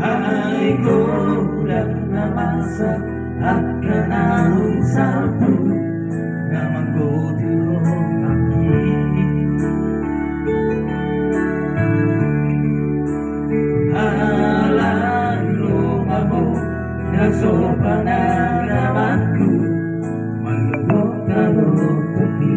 Aigo dan namasa akan alung sapu namang godiro aki halai rumahmu naso panagamaku malubog talong tepi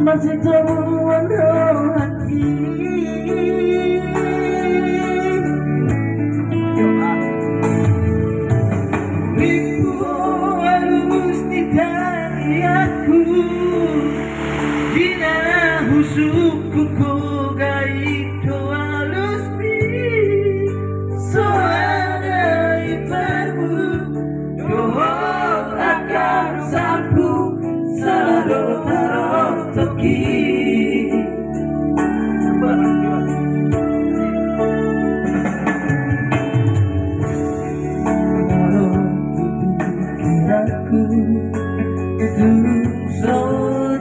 masih temuan rohani ribu halus di tari aku dina husukku gaito halus di soada iparmu dohot akan sapu salado tarot toki so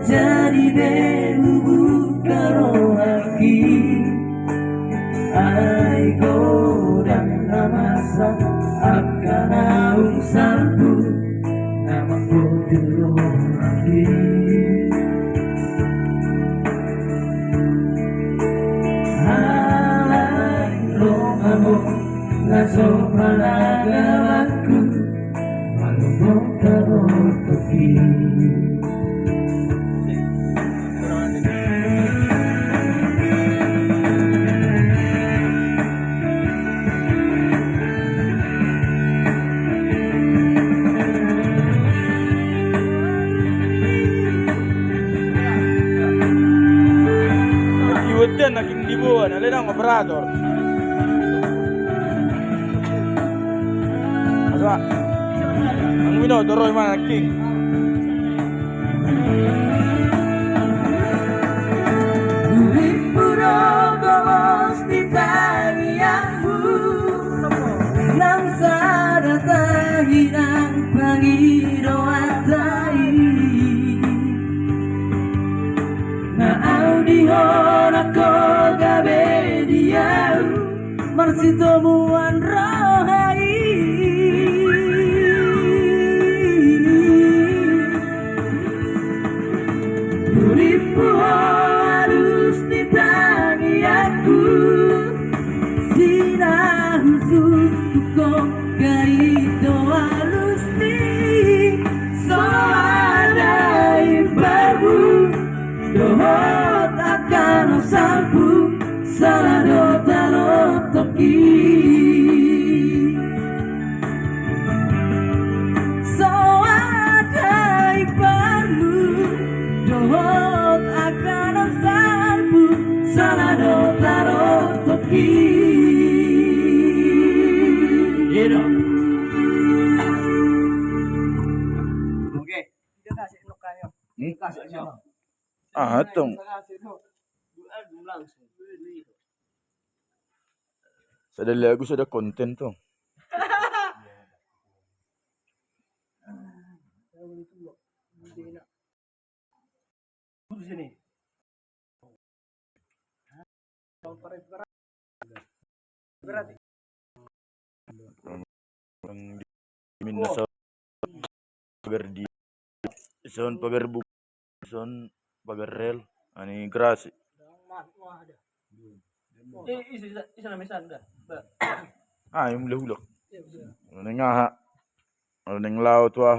jadi berubu karo haki aigo dan namasa akan aung sapu nama kodiro haki halai romamu naso panagamaku malubog karo toki Iwatan naging libuan, alin ang operator. Asa? Ang minodoro yung mga nagking. Puro gawos di tangianmu nang saratahi ng Panginoon na audihon ako gabi diyaw marsitomuan rohai Uripu harus ditangi aku dinahusukku kok gaito halus di soada ibabu dohot akan sampu salado talot toki soada ibabu dohot akan sampu salado talot toki Oke, kita kasih nuk kayo. Kasih nuk. Ah, itong. Sa dalago sa da content to. Sini. Berarti. Ang dimin na sa pagardi. Son pagarbu. Son pagarrel. Ani grasi. Isa na mesan dah. Ah, yung lahulok. Ano nga ha? Ano nang lao to ah.